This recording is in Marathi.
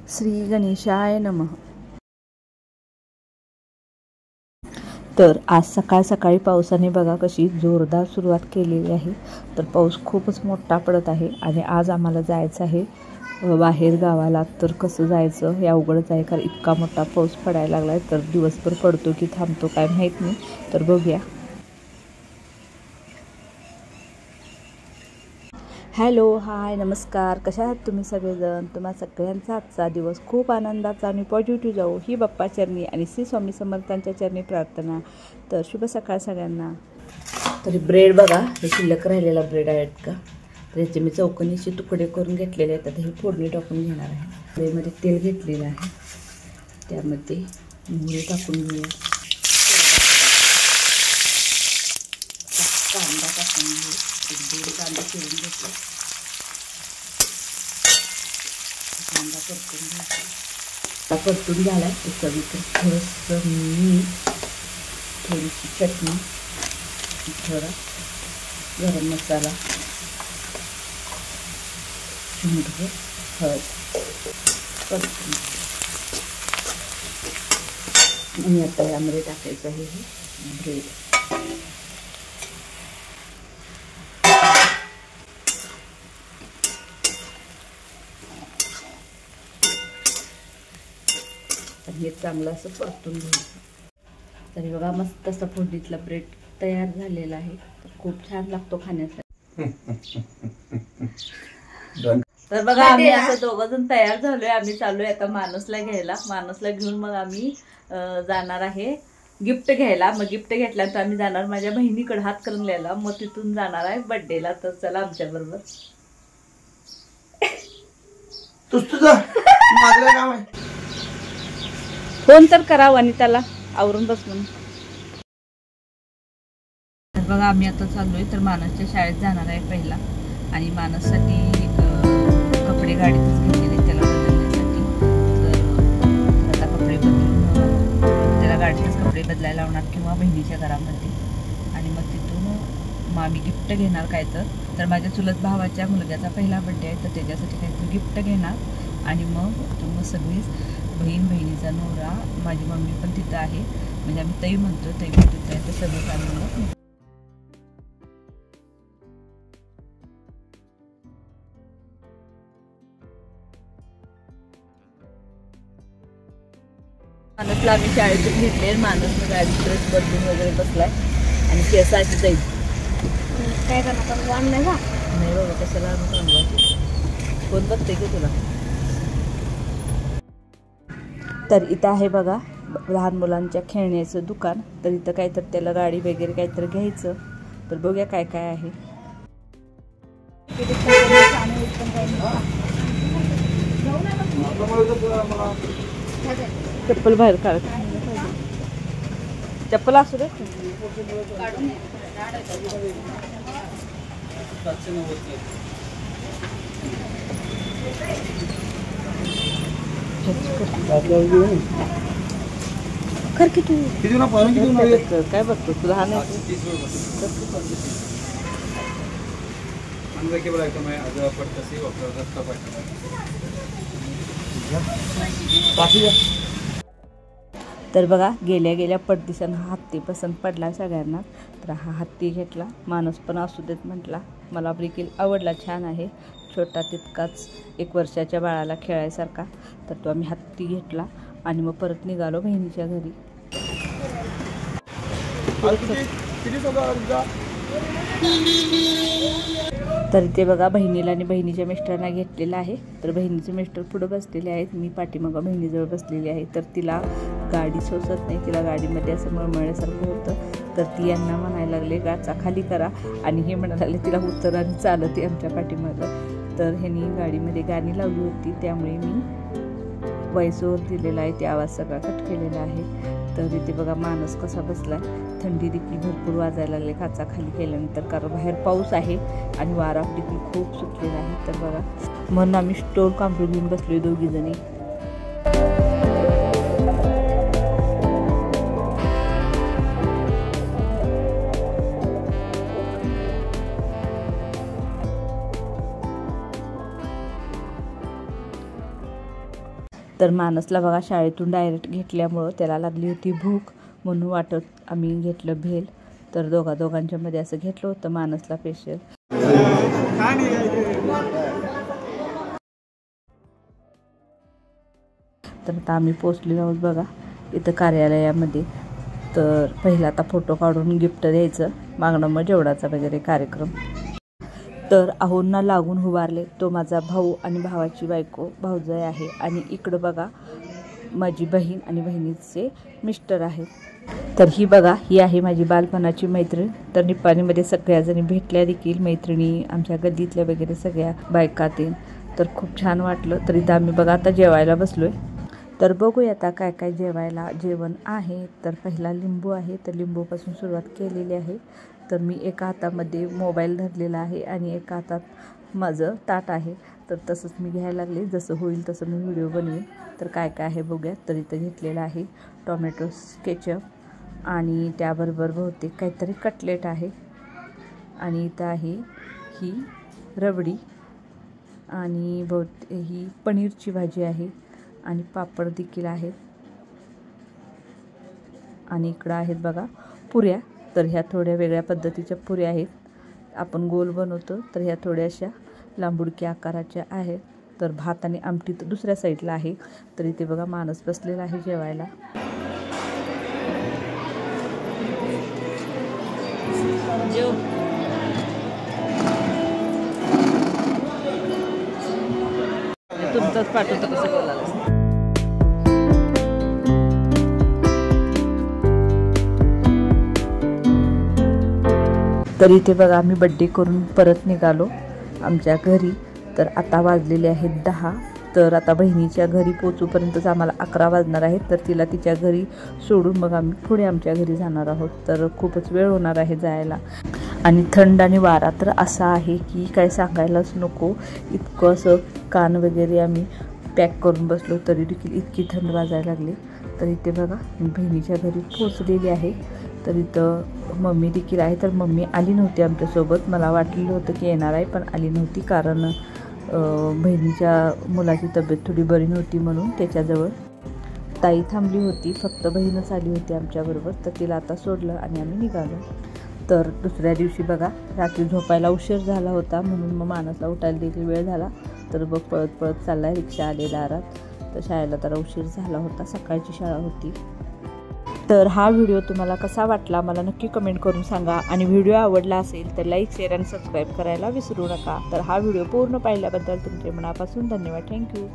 श्री गणेशाय नमः। तर आज सकाळ सकाळी पावसाने बघा कशी जोरदार सुरुवात केलेली आहे। तर पाऊस खूपच मोठा पडत आहे आणि आज आम्हाला जायचं आहे बाहेर गावाला। तर कसं जायचं हे अवघडच आहे, कारण इतका मोठा पाऊस पडायला लागलाय। तर दिवसभर पडतो की थांबतो काय माहीत नाही, तर बघूया। हॅलो, हाय, नमस्कार, कशा आहात तुम्ही सगळेजण? तुम्हा सगळ्यांचा आजचा दिवस खूप आनंदाचा आणि पॉझिटिव्ह जाऊ ही बाप्पा चरणी आणि श्री स्वामी समर्थांच्या चरणी प्रार्थना। तर शुभ सकाळ सगळ्यांना। तरी ब्रेड बघा, हे शिल्लक राहिलेला ब्रेड आहेत का, तर याचे मी चौकोनीचे तुकडे करून घेतलेले आहेत। आता हे फोडणी टाकून घेणार आहे। कढईमध्ये तेल घेतलेलं आहे, त्यामध्ये मोहरी टाकून घेऊया, कांदा टाकून घेऊ, एक दीड कांदा चिरून घेतला, कांदा परतून घ्यायचा। परतून झाला चवीचं थोडंसं मीठ, थोडीशी चटणी, थोडा गरम मसाला, चिमूटभर हळद परतून आणि आता यामध्ये टाकायचं आहे हे ब्रेड। हे चांगलं असं परतून घ्यायचं। तरी बघा मस्त असं फोडणीतला ब्रेड तयार झालेला आहे। तर खूप छान लागतो खाण्यासाठी। तर बघा आम्ही असं दोघं जण तयार झालोय। आम्ही चाललोय आता मानसला घ्यायला। मानसला घेऊन मग आम्ही जाणार आहे गिफ्ट घ्यायला। मग गिफ्ट घेतल्यानंतर आम्ही जाणार माझ्या बहिणीकडे हातकणंगल्याला, मग तिथून जाणार आहे बर्थडेला। तर चला आमच्या बरोबर। माझं काम आहे, फोन तर करावं आणि त्याला आवरून बस म्हणून। तर बघा आम्ही आता चाललोय, तर मानसच्या शाळेत जाणार आहे पहिला, आणि मानससाठी कपडे गाडीतच घेतलेले त्याला बदलण्यासाठी। तर आता कपडे बदलून त्याला गाडीतच कपडे बदलायला लावणार किंवा बहिणीच्या घरामध्ये, आणि मग तिथून मग आम्ही गिफ्ट घेणार काय तर माझ्या चुलत भावाच्या मुलग्याचा पहिला बर्थडे आहे, तर त्याच्यासाठी काहीतरी गिफ्ट घेणार। आणि मग सगळीच बहीण, बहिणीचा नवरा, माझी मम्मी पण तिथं आहे, म्हणजे आम्ही ताई म्हणतो, ताई पण तिथं आहे, तर सगळं आम्ही मानसला आम्ही शाळेतून घेतले। मानसनं गाडी ड्रेस बदलून वगैरे बसलाय आणि केसाची जाईल काय करणार आणलंय का नाही बाबा, कशाला कोण बघते की तुला। तर इथं आहे बघा लहान मुलांच्या खेळण्याचं दुकान। तर इथं काहीतरी त्याला गाडी वगैरे काहीतरी घ्यायचं, तर बघूया काय काय आहे। चप्पल बाहेर काढ, चप्पल असू दे। कर की तू काय बघतो तुला हा नाही तर बघा गेल्या गेल्या पटदिवसानं हा हत्ती पसंत पडला सगळ्यांना। तर हा हत्ती घेतला, माणूस पण असू देत म्हटला, मला देखील आवडला, छान आहे, छोटा तितकाच 1 वर्षाच्या बाळाला खेळायसारखा। तर तो आम्ही हत्ती घेतला आणि मग परत निघालो बहिणीच्या घरी। तर इथे बघा बहिणीला आणि बहिणीच्या मिस्टरांना घेतलेलं आहे। तर बहिणीचे मिस्टर पुढे बसलेले आहेत, मी पाठीमागं बहिणीजवळ बसलेली आहे। तर तिला गाडी सोसत नाही, तिला गाडीमध्ये असं मळमळल्यासारखं होतं। तर ती यांना म्हणायला लागले गाचा खाली करा, आणि हे म्हणायला लागले तिला उतर आणि चालत आमच्या पाठीमागं। तर ह्यांनी गाडीमध्ये गाणी लावली होती, त्यामुळे मी व्हॉइस ओव्हर दिलेला आहे, ते आवाज सगळा कट केलेला आहे। तर इथे बघा माणूस कसा बसलाय, थंडी देखील भरपूर वाजायला लागले काचा खाली केल्यानंतर, कारण बाहेर पाऊस आहे आणि वारा देखील खूप सुटलेला आहे। तर बघा म्हणून आम्ही स्टोर कांबरू घेऊन बसलोय दोघी जणी। तर मानसला बघा शाळेतून डायरेक्ट घेतल्यामुळं त्याला लागली होती भूक, म्हणून वाटत आम्ही घेतलं भेल. तर दोघांच्या मध्ये असं घेतलं होतं मानसला स्पेशल. तर आता आम्ही पोचलेलो आहोत बघा इथं कार्यालयामध्ये. तर पहिला आता फोटो काढून गिफ्ट द्यायचं, मागणं मग जेवणाचा वगैरे कार्यक्रम. तर आहोंना लागून उभारले तो माझा भाऊ आणि भावाची बायको भाऊजाई आहे. आणि इकडं बघा माझी बहीण आणि बहिणीचे मिस्टर आहेत. तर ही बघा ही आहे माझी बालपणाची मैत्रीण. तर निपाणीमध्ये सगळ्याजणी भेटल्या देखील, मैत्रिणी आमच्या गल्लीतल्या वगैरे सगळ्या बायकातील. तर खूप छान वाटलं. तर इथं आम्ही बघा आता जेवायला बसलोय. तर बघूया आता काय काय जेवण आहे. तर पहिला लिंबू आहे, तर लिंबूपासून सुरुवात केलेली आहे. तर मी एका हातामध्ये मोबाईल धरलेला आहे आणि एका हातात माझं ताट आहे. तर तसंच मी घ्यायला लागले, जसं होईल तसं मी व्हिडिओ बनवेन. तर काय काय आहे बघूया. तर इथं घेतलेलं आहे टोमॅटो केचप आणि त्याबरोबर बहुतेक काहीतरी कटलेट आहे. आणि इथं आहे ही रबडी आणि ही पनीरची भाजी आहे आणि पापड देखील आहेत. आणि इकडं आहेत बघा पुऱ्या. तर ह्या थोड्या वेगळ्या पद्धतीच्या पुऱ्या आहेत. आपण गोल बनवतो, तर ह्या थोड्याशा लांबुडक्या आकाराच्या आहेत. तर भात आणि आमटी तर दुसऱ्या साईडला आहे. तर इथे बघा मानस बसलेला आहे जेवायला. तुमचंच पाठवतं कसं बोलायला. तर इथे बघा आम्ही बड्डे करून परत निघालो आमच्या घरी. तर आता वाजलेले आहेत 10. तर आता बहिणीच्या घरी पोचूपर्यंतच आम्हाला 11 वाजणार आहेत. तर तिला तिच्या घरी सोडून मग आम्ही पुढे आमच्या घरी जाणार आहोत. तर खूपच वेळ होणार आहे जायला. आणि थंड आणि वारा तर असा आहे की काय सांगायलाच नको. इतकं असं कान वगैरे आम्ही पॅक करून बसलो तरी देखील इतकी थंड वाजायला लागली. तर इथे बघा मी बहिणीच्या घरी पोचलेली आहे. तर इथं मम्मी देखील आहे. तर मम्मी आली नव्हती आमच्यासोबत. मला वाटलेलं होतं की येणार आहे पण आली नव्हती, कारण बहिणीच्या मुलाची तब्येत थोडी बरी नव्हती म्हणून त्याच्याजवळ ताई थांबली होती. फक्त बहीणच आली होती आमच्याबरोबर. तर तिला आता सोडलं आणि आम्ही निघालो. तर दुसऱ्या दिवशी बघा रात्री झोपायला उशीर झाला होता, म्हणून मग मानसला उठायला देखील वेळ झाला. तर बघ पळत चालला, रिक्षा आली दारात. तर शाळेला तर उशीर झाला होता, सकाळची शाळा होती. तर हा व्हिडिओ तुम्हाला कसा वाटला मला नक्की कमेंट करून सांगा. आणि व्हिडिओ आवडला असेल तर लाईक, शेअर आणि सबस्क्राईब करायला विसरू नका. तर हा व्हिडिओ पूर्ण पाहिल्याबद्दल तुमचे मनापासून धन्यवाद. थँक्यू.